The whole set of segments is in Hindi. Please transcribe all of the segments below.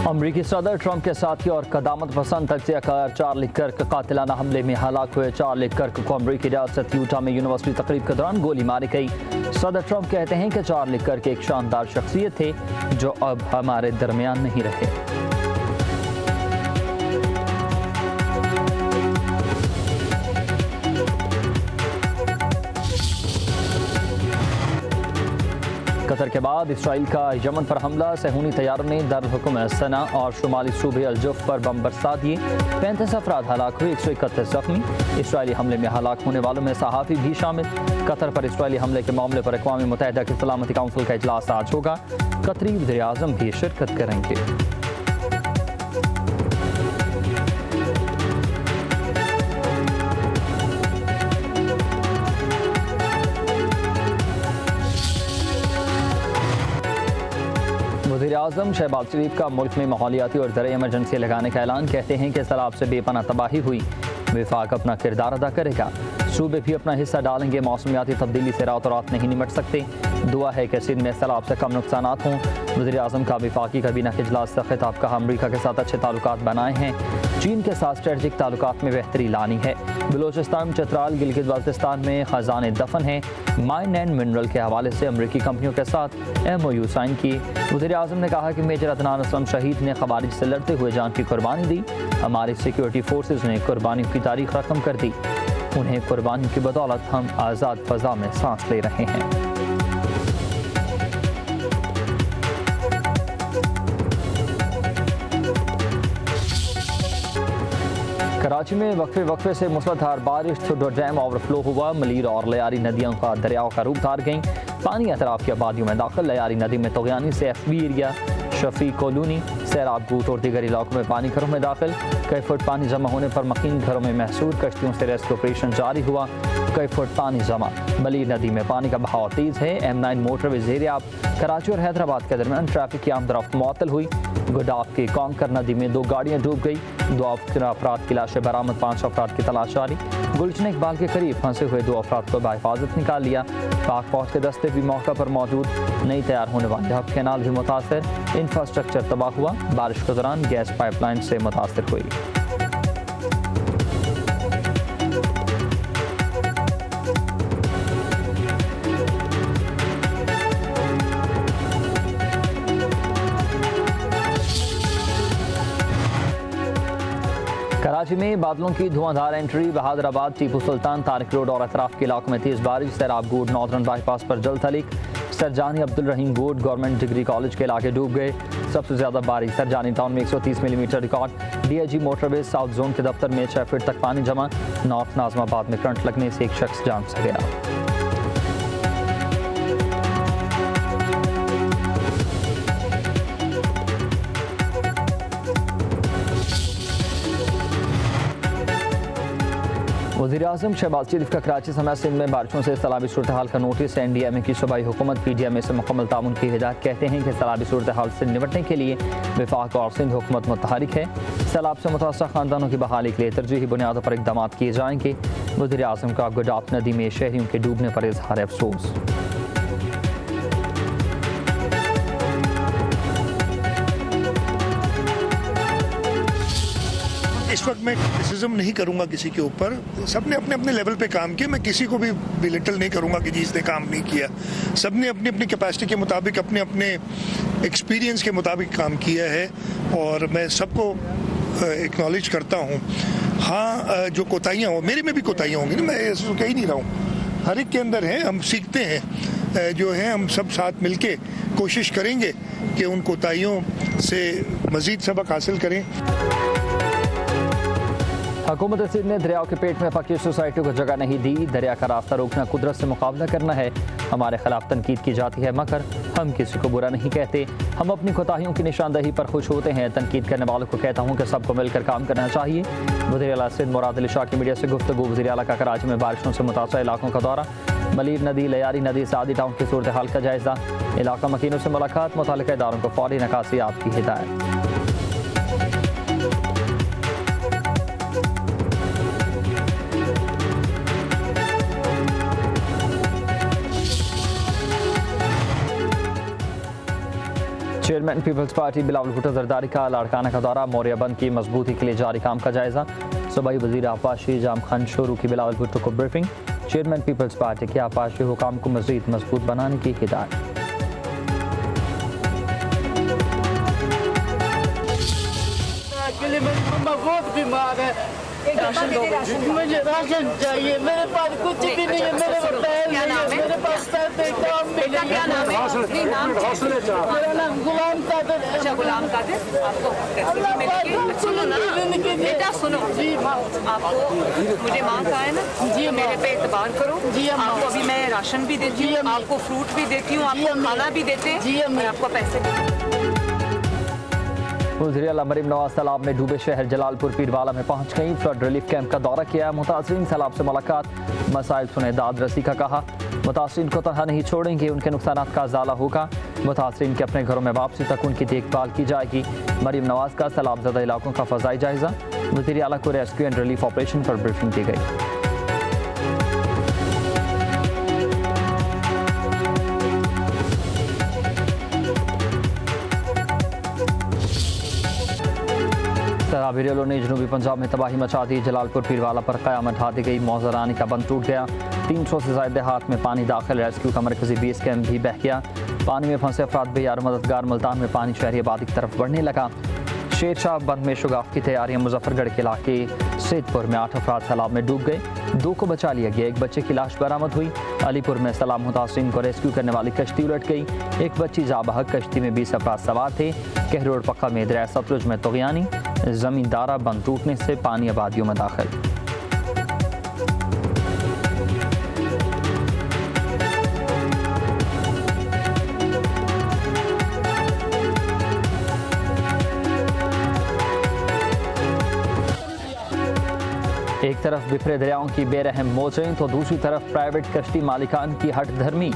अमरीकी सदर ट्रंप के साथी और कदामत पसंद तजिया कार चार्ली कर्क कातिलाना हमले में हलाक हुए चार्ली कर्क को अमरीकी रियासत यूटा में यूनिवर्सिटी तकरीब के दौरान गोली मारी गई। सदर ट्रंप कहते हैं कि चार्ली कर्क एक शानदार शख्सियत थे जो अब हमारे दरमियान नहीं रहे। कतर के बाद इसराइल का यमन पर हमला। सहूनी तैयारों ने दारुल हुकूमत सना और शुमाली सूबे अल-जुफ पर बम बरसा दिए। 35 अफराद हलाक हुए, 131 जख्मी। इसराइली हमले में हलाक होने वालों में सहाफ़ी भी शामिल। कतर पर इसराइली हमले के मामले पर अक़वाम मुत्तहिदा की सलामती काउंसिल का इजलास आज होगा। कतरी वज़ीर आज़म भी शिरकत करेंगे। वज़ीर-ए-आज़म शहबाज शरीफ का मुल्क में माहौलियाती और ज़र इमरजेंसी लगाने का ऐलान। कहते हैं कि सैलाब से बेपनाह तबाही हुई, विफाक अपना किरदार अदा करेगा। सूबे भी अपना हिस्सा डालेंगे। मौसमियाती तब्दीली से रातों रात नहीं निमट सकते। दुआ है कि सिंध में सैलाब से कम नुकसान हों। वज़ीर-ए-आज़म का वफाकी काबीना के इजलास से खिताब। कहा अमरीका के साथ अच्छे ताल्लुकात बनाए हैं, चीन के साथ स्ट्रेटजिक ताल्लुकात में बेहतरी लानी है। बलोचिस्तान, चतराल, गिलगित बाल्टिस्तान में खजाने दफन हैं। माइन एंड मिनरल के हवाले से अमरीकी कंपनियों के साथ MOU साइन किए। वज़ीर-ए-आज़म ने कहा कि मेजर अदनान असलम शहीद ने खवारिज से लड़ते हुए जान की कुर्बानी दी। हमारी सिक्योरिटी फोर्सेज ने कुर्बानियों की तारीख रकम कर दी। उन्हें कुर्बानियों की बदौलत हम आज़ाद फ़ज़ा में सांस ले रहे हैं। कराची में वक्फे से मुसलधार बारिश, थुडो डैम ओवरफ्लो हुआ। मलीर और लयारी नदियों का दरियाओं का रूप धार गईं। पानी अतराफ की आबादियों में दाखिल। लयारी नदी में तोगयानी से FB एरिया, शफी कॉलोनी, सैराब बूट और दीगर इलाकों में पानी घरों में दाखिल। कई फुट पानी जमा होने पर मकीन घरों में महसूर। कश्तियों से रेस्क्यू ऑपरेशन जारी हुआ। कई फुट पानी जमा। मलीर नदी में पानी का बहाव तेज है। M9 motorway ज़ेर-ए-आब। कराची और हैदराबाद के दरमियान ट्रैफिक की आमदरफ्त मुअत्तल हुई। गुडाफ की कौंकर नदी में 2 गाड़ियां डूब गई। 2 अफराद की लाशें बरामद। 5 अफराद की तलाश जारी। गुलशन इकबाल के करीब फंसे हुए 2 अफराद को बाहिफाजत निकाल लिया। पाक फौज के दस्ते भी मौका पर मौजूद। नई तैयार होने वाली हब कैनाल भी मुतासर। इंफ्रास्ट्रक्चर तबाह हुआ। बारिश के दौरान गैस पाइपलाइन से मुतासर हुई। कराची में बादलों की धुआंधार एंट्री। बहादुराबाद, टीपू सुल्तान, तारिक रोड और अतराफ के इलाकों में तेज बारिश। सैराब गोड नॉर्दर्न बाईपास पर जल थलिक। सरजानी अब्दुल रहीम गोड गवर्नमेंट डिग्री कॉलेज के इलाके डूब गए। सबसे ज्यादा बारिश सरजानी टाउन में 130 millimetre record. DIG motorway south zone के दफ्तर में 6 फीट तक पानी जमा। नॉर्थ नाजमाबाद में करंट लगने से एक शख्स जान से गया। वज़ीर-ए-आज़म शहबाज शरीफ का कराची समेत सिंध में बारिशों से सैलाबी सूरत हाल का नोटिस। NDMA की सूबाई हुकूमत PDMA से मुकम्मल ताउन की हिदायत। कहते हैं कि सैलाबी सूरत हाल से निपटने के लिए वफाक और सिंध हुकूमत मुतहरिक है। सैलाब से मुतासर खानदानों की बहाली के लिए तरजीही बुनियादों पर इक़दाम किए जाएंगे। वज़ीर-ए-आज़म का गुडाफ नदी में शहरियों के डूबने पर इजहार अफसोस। इस वक्त मैं क्रिटिसिज्म नहीं करूंगा किसी के ऊपर। सबने अपने अपने लेवल पे काम किया। मैं किसी को भी बिलिटल नहीं करूंगा कि जिसने काम नहीं किया। सबने अपनी अपनी कैपेसिटी के मुताबिक, अपने अपने एक्सपीरियंस के मुताबिक काम किया है और मैं सबको एक्नॉलेज करता हूं। हाँ, जो कोताहियाँ हो, मेरे में भी कोताहियाँ होंगी ना, मैं ऐसा कह ही नहीं रहा हूँ। हर एक के अंदर है, हम सीखते हैं। जो है हम सब साथ मिलके कोशिश करेंगे कि उन कोताहियों से मज़ीद सबक हासिल करें। हुकूमत सिंध ने दरियाओं के पेट में फकीर सोसाइटी को जगह नहीं दी। दरिया का रास्ता रोकना कुदरत से मुकाबला करना है। हमारे खिलाफ तनकीद की जाती है मगर हम किसी को बुरा नहीं कहते। हम अपनी कोताहियों की निशानदही पर खुश होते हैं। तनकीद करने वालों को कहता हूँ कि सबको मिलकर काम करना चाहिए। वज़ीर आला सिंध मुराद अली शाह की मीडिया से गुफ्तगू। वज़ीर आला का कराची में बारिशों से मुतासर इलाकों का दौरा। मलीर नदी, लयारी नदी, सादी टाउन की सूरत हाल का जायजा। इलाका मकीनों से मुलाकात। मुतालिका इदारों को फौरी नकासियात की हिदायत। चेयरमैन पीपल्स पार्टी बिलावल भुट्टो जरदारी का लाड़काना का दौरा, मौर्या बंद की मजबूती के लिए जारी काम का जायजा। सूबाई वजीर आपाशी जाम खान शोरू की बिलावल भुट्टो को ब्रीफिंग। चेयरमैन पीपल्स पार्टी के आपाशी हुकाम को मजीद मजबूत बनाने की हिदायत। बहुत बीमार है, मुझे राशन चाहिए, मेरे पास कुछ भी नहीं है, मेरे को पैर नहीं है, मेरे पास पैसे काम भी नहीं है। मेरा नाम गुलाम कादिर है। अच्छा गुलाम कादिर, आपको अल्लाह पाक सुनो ना बेटा, सुनो जी माँ, आपको मुझे माँ का है ना जी, मेरे पे एतबार करो जी अम्मा। आपको अभी मैं राशन भी देती जी हूँ, अम्मा। आपको फ्रूट भी देती हूँ, जी आपको अम्मा। खाना भी देते हैं जी अम्मा। और आपको पैसे भी। वज़ीर आला मरीम नवाज सैलाब में डूबे शहर जलालपुर पीरवाला में पहुंच गई। फ्लड रिलीफ कैंप का दौरा किया। मुतासरीन सैलाब से मुलाकात, मसाइल सुने, दाद रसी का कहा। मुतासरीन को तनहा नहीं छोड़ेंगे, उनके नुकसानात का ज़ाला होगा। मुतासरीन के अपने घरों में वापसी तक उनकी देखभाल की जाएगी। मरीम नवाज का सैलाबज़दा इलाकों का फ़ज़ाई जायज़ा। वज़ीर आला को रेस्क्यू एंड रिलीफ ऑपरेशन पर ब्रीफिंग की गई। सैलाबी रेलों ने जनूबी पंजाब में तबाही मचा दी। जलालपुर पीरवाला पर क़यामत ढा दी गई। मौजरानी का बंद टूट गया। 300 से ज़ायद देहात में पानी दाखिल। रेस्क्यू का मरकजी बेस कैंप भी बह गया। पानी में फंसे अफराद बेयार मददगार। मुल्तान में पानी शहरी आबादी की तरफ बढ़ने लगा। शेरशाह बंद में शुगाफ की तैयारियां। मुजफ्फरगढ़ के इलाके सैदपुर में 8 अफराद सैलाब में डूब गए। 2 को बचा लिया गया। एक बच्चे की लाश बरामद हुई। अलीपुर में सैलाब मुतासरीन को रेस्क्यू करने वाली कश्ती उलट गई। एक बच्ची जाबहक, कश्ती में 20 अफराद सवार थे। कहरोड पक्का में दरिया सतलुज में तुग़यानी। ज़मींदारा बंद टूटने से पानी आबादियों में दाखिल। एक तरफ बिखरे दरियाओं की बेरहम मौजें तो दूसरी तरफ प्राइवेट कश्ती मालिकान की हट धर्मी।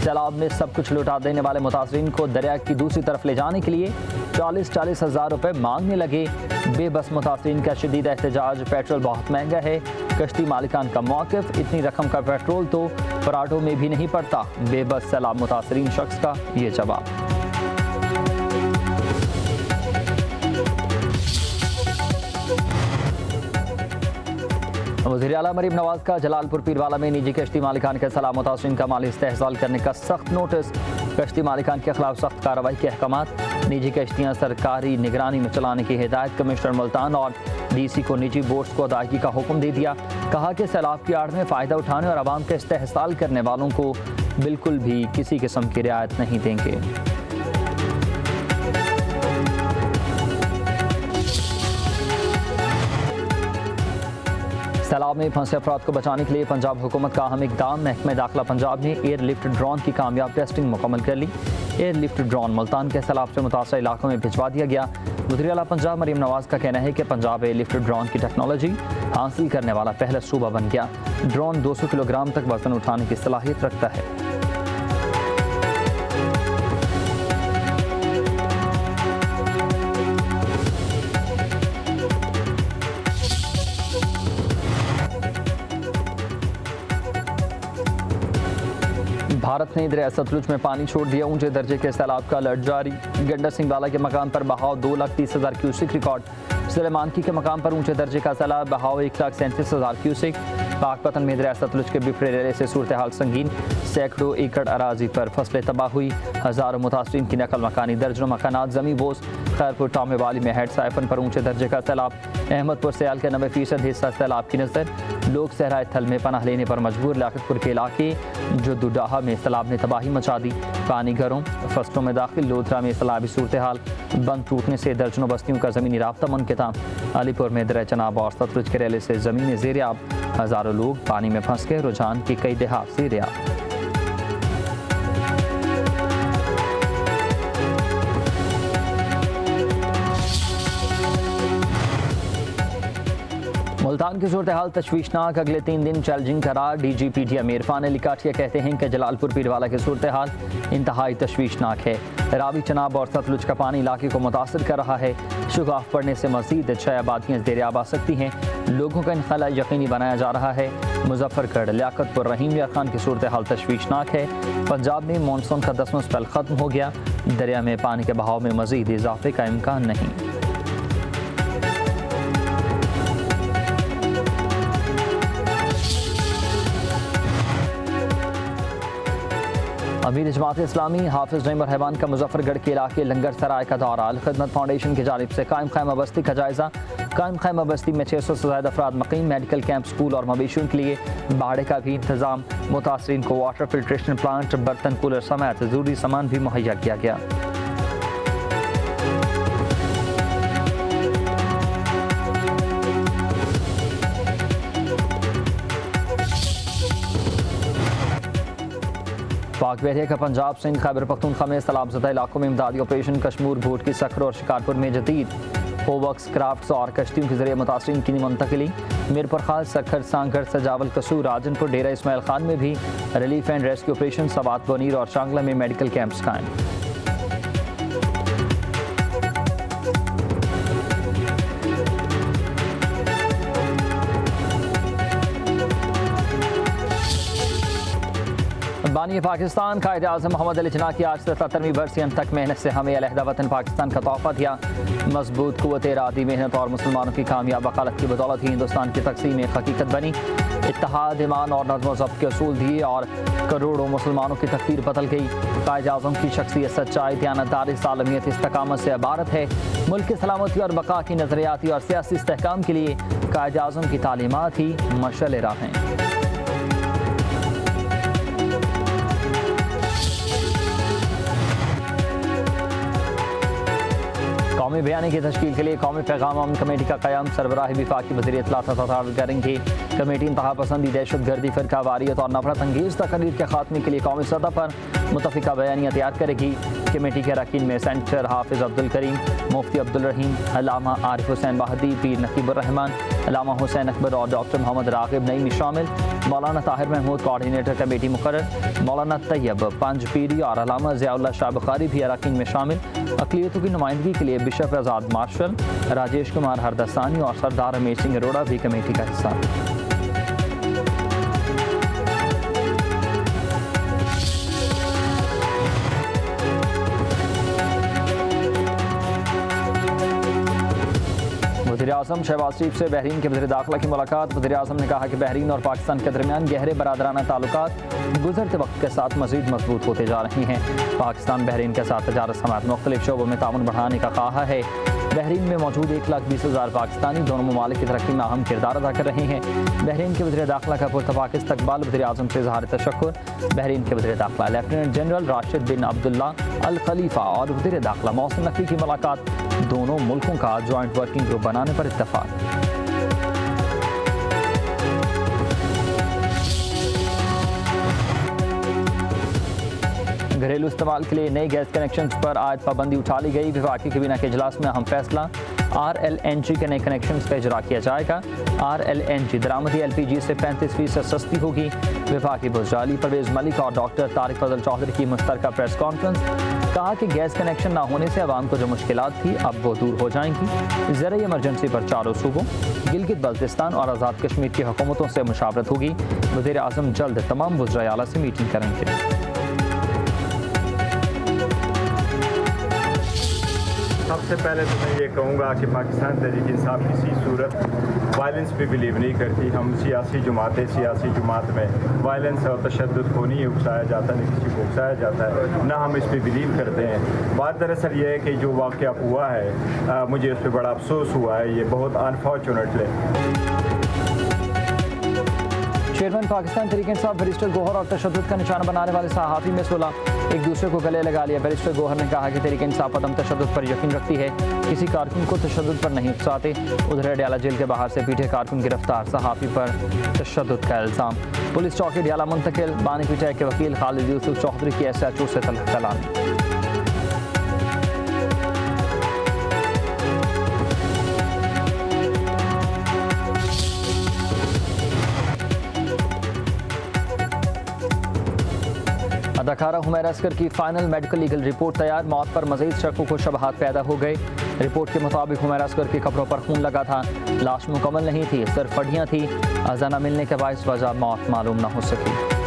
सैलाब में सब कुछ लुटा देने वाले मुतासरीन को दरिया की दूसरी तरफ ले जाने के लिए 40-40 हज़ार रुपये मांगने लगे। बेबस मुतासरीन का शदीद एहतजाज। पेट्रोल बहुत महंगा है। कश्ती मालिकान का मौक़िफ़, इतनी रकम का पेट्रोल तो पराठों में भी नहीं पड़ता। बेबस सैलाब मुतासरीन शख्स का ये जवाब। वज़ीर आला मरीम नवाज का जलालपुर पीरवाला में निजी कश्ती मालिकान के सैलाब मुतासरीन का माली इस्तेहसाल करने का सख्त नोटिस। कश्ती मालिकान के खिलाफ सख्त कार्रवाई के अहकामात। निजी कश्तियाँ सरकारी निगरानी में चलाने की हिदायत। कमिश्नर मुल्तान और DC को निजी बोट्स को अदायगी का हुक्म दे दिया। कहा कि सैलाब की आड़ में फ़ायदा उठाने और आवाम का इस्तेहसाल करने वालों को बिल्कुल भी किसी किस्म की रियायत नहीं देंगे। सैलाब में फंसे अफराद को बचाने के लिए पंजाब हुकूमत का अहम इकदाम। महकमा दाखिला पंजाब ने एयरलिफ्ट ड्रोन की कामयाब टेस्टिंग मुकम्मल कर ली। एयरलिफ्ट ड्रोन मुल्तान के सैलाब से मुतासर इलाकों में भिजवा दिया गया। वज़ीर आला पंजाब मरीम नवाज का कहना है कि पंजाब एयरलिफ्ट ड्रोन की टेक्नोलॉजी हासिल करने वाला पहला सूबा बन गया। ड्रोन 200 किलोग्राम तक वजन उठाने की सलाहियत रखता है। भारत ने दरिया सतलुज में पानी छोड़ दिया। ऊंचे दर्जे के सैलाब का अलर्ट जारी। गंडा सिंह वाला के मकाम पर बहाव 2,30,000 क्यूसिक रिकॉर्ड। सुलेमानकी के मकाम पर ऊंचे दर्जे का सैलाब, बहाव 1,37,000 क्यूसिक। पाकपतन में दरिया सतलुज के बिफरे रेले से सूरत हाल संगीन। सैकड़ों एकड़ अराजी पर फसलें तबाह हुई। हज़ारों मुतासरीन की नकल मकानी। दर्जनों मकानात जमी बोस। खैरपुर टामे वाली में हेड साइफन पर ऊंचे दर्जे का सैलाब। अहमदपुर सयाल के 90% हिस्सा सैलाब की नज़र। लोग सहराए थल में पनाह लेने पर मजबूर। लियाकतपुर के इलाके जुद्दुडाहा में सैलाब ने तबाही मचा दी। पानी घरों फसलों में दाखिल। लोधरा में सैलाबी सूरत हाल। बंद टूटने से दर्जनों बस्तियों का ज़मीनी राब्ता मुनक़ता। अलीपुर में दरिया चनाब और सतलुज के रेले से ज़मीन ज़ेर-ए-आब। हज़ारों लोग पानी में फंस गए। रुझान की कई देहात ज़ेर-ए-आब। मुल्तान की सूरत हाल तशवीशनाक, अगले 3 दिन चैलेंजिंग करार। DGPT आमिर फान अली काठिया कहते हैं कि जलालपुर पीरवाला की सूरत हाल इंतहाई तशवीशनाक है। रावी, चनाब और सतलुज का पानी इलाके को मुतासर कर रहा है। शुगाफ पड़ने से मजीद 6 आबादियाँ ज़ेर-ए-आब आ सकती हैं। लोगों का इनखला यकीनी बनाया जा रहा है। मुजफ्फरगढ़, लियाकतपुर, रहीम यार खान की सूरत हाल तशवीशनाक है। पंजाब में मानसून का 10वां स्पेल ख़त्म हो गया। दरिया में पानी के बहाव में मजीद इजाफे का इम्कान नहीं। अमीर जमात इस्लामी हाफिज नईम रहमान का मुजफ्फरगढ़ के इलाके लंगर सराय का दौरा। अल खिदमत फाउंडेशन की जानिब से कायम खैमा बस्ती का जायजा। कायम खैमा बस्ती में 600 से ज़्यादा अफराद मकीम, मेडिकल कैंप, स्कूल और मवेशियों के लिए भाड़े का भी इंतजाम। मुतासरीन को वाटर फिल्ट्रेशन प्लांट, बर्तन, कूलर समेत ज़रूरी सामान भी मुहैया किया गया। पाक बहरिया का पंजाब, सिंध, खैबर पख्तूनख्वा में सैलाबज़दा इलाकों में इमदादी ऑपरेशन। कश्मीर, भूट की सखर और शिकारपुर में जदीद होवर्क्स, क्राफ्ट्स और कश्तियों के जरिए मुतासरीन की मुंतकिली। मीरपुर खास, सखर, सांगढ़, सजावल, कसूर, राजनपुर, डेरा इस्माइल खान में भी relief and rescue operation. Swat, Buner और शांगला में मेडिकल कैंप्स कायम। बानी पाकिस्तान कायद आज़म मोहम्मद अली जिन्ना की आज से 77वीं बरसी तक मेहनत से हमें अलहदा वतन पाकिस्तान का तोहफा दिया। मजबूत कुव्वत इरादी, मेहनत और मुसलमानों की कामयाब वकालत की बदौलत ही हिंदुस्तान की तकसीम एक हकीकत बनी। इत्तेहाद, ईमान और नज़्म ज़ब्त के असूल दिए और करोड़ों मुसलमानों की तकदीर बदल गई। कायद आज़म की शख्सियत सच्चाई, दयानतदारी, सालमियत, इस्तकामत से इबारत है। मुल्क की सलामती और बका की नज़रियाती और सियासी इस्तेहकाम के लिए कायद आज़म की तालीमात ही मशअल राह हैं। कौमी बयानी की तश्कील के लिए कौमी पैगाम अमन कमेटी का क़याम। सरबराह वफाकी वज़ीर इत्तलात तथा करेंगे। कमेटी इंतहा पसंदी, दहशतगर्दी, फ़िरका वारियत और नफरत अंगेज़ तकरीर के खात्मे के लिए कौमी सतह पर मुतफ़िका बयानियाँ तैयार करेगी। कमेटी के अरकान में सेंटर हाफिज़ अब्दुल करीम, मुफ्ती अब्दुल रहीम, अल्लामा आरिफ हुसैन महदी, पीर नकीबुर रहमान, अल्लामा हुसैन अकबर और डॉक्टर मोहम्मद राग़िब नईमी शामिल। मौलाना ताहिर महमूद कोऑर्डिनेटर कमेटी मुकर्रर। मौलाना तैयब पंजपीरी और अल्लामा ज़ियाउल्लाह शाह बुखारी भी अरकान में शामिल। अक़लियतों की नुमाइंदगी के लिए बिशप आज़ाद मार्शल, राजेश कुमार हरदस्तानी और सरदार रमेश सिंह अरोड़ा भी कमेटी का हिस्सा। वज़ीर-ए-आज़म शहबाज शरीफ से बहरीन के वज़ीर दाखिला की मुलाकात। वज़ीर-ए-आज़म ने कहा कि बहरीन और पाकिस्तान के दरमियान गहरे बरादराना ताल्लुकात गुज़रते वक्त के साथ मज़ीद मजबूत होते जा रहे हैं। पाकिस्तान बहरीन के साथ तजारत समेत मुख्तलिफ शोबों में ताउन बढ़ाने का ख्वाहा है। बहरीन में मौजूद 1,20,000 पाकिस्तानी दोनों ममालिक की तरक्की में अहम किरदार अदा कर रहे हैं। बहरीन के वज़ीर दाखिला का पुरतपाक इस्तक़बाल। वज़ीर-ए-आज़म से इज़हार तशक्कुर। बहरीन के वज़ीर दाखिला लेफ्टिनेंट जनरल राशिद बिन अब्दुल्ला अल खलीफा और वज़ीर दाखिला मोहसिन नकवी की मुलाकात। दोनों मुल्कों का जॉइंट वर्किंग ग्रुप बनाने पर इत्तफ़ाक़। घरेलू इस्तेमाल के लिए नए गैस कनेक्शन पर आज पाबंदी उठा ली गई। विफाकी कैबिनेट के इजलास में अहम फैसला। RLNG के नए कनेक्शन का इजरा किया जाएगा। RLNG दरामदी LPG से 35% सस्ती होगी। विफाकी बुज़दाली परवेज़ मलिक और डॉक्टर तारिक फजल चौधरी की मुश्तरका प्रेस कॉन्फ्रेंस। कहा कि गैस कनेक्शन ना होने से आवाम को जो मुश्किलात थी अब वो दूर हो जाएंगी। ज़राई इमरजेंसी पर चारों सूबों गिलगित बल्तिस्तान और आज़ाद कश्मीर की हुकूमतों से मुशावरत होगी। वज़ीर-ए-आज़म जल्द तमाम वज़राए आला से मीटिंग करेंगे। सबसे पहले तो मैं ये कहूँगा कि पाकिस्तान तहरीक इंसाफ किसी सूरत वायलेंस पे बिलीव नहीं करती। हम सियासी जमात में वायलेंस और तशद्दुद को नहीं उकसाया जाता, नहीं किसी को उकसाया जाता है, ना हम इस पर बिलीव करते हैं। बात दरअसल ये है कि जो वाक़या हुआ है मुझे उस पर बड़ा अफसोस हुआ है। ये बहुत अनफॉर्चुनेट है। चेयरमैन पाकिस्तान तहरीक इंसाफ बैरिस्टर गौहर और तशद्दुद का निशाना बनाने वाले सहाफ़ी में सुलह। एक दूसरे को गले लगा लिया। बैरिस्टर गौहर ने कहा कि तहरीक इंसाफ अदम तशद्दुद पर यकीन रखती है, किसी कारकुन को तशद्दुद पर नहीं उकसाते। उधर अडयाला जेल के बाहर से पीटे कारकुन गिरफ्तार, सहाफ़ी पर तशद्दुद का इल्ज़ाम। पुलिस चौकी अडयाला मुंतकिल। बानी पीटे के वकील खालिद यूसुफ चौधरी की SHO से तलाश। अदाकारा हुमैरा असगर की फाइनल मेडिकल लीगल रिपोर्ट तैयार। मौत पर मजीद शक व शबहात पैदा हो गए। रिपोर्ट के मुताबिक हुमैरा असगर के कपड़ों पर खून लगा था। लाश मुकम्मल नहीं थी, सिर्फ हड्डियाँ थी। अज़ा न मिलने के बायस वजह मौत मालूम न हो सकी।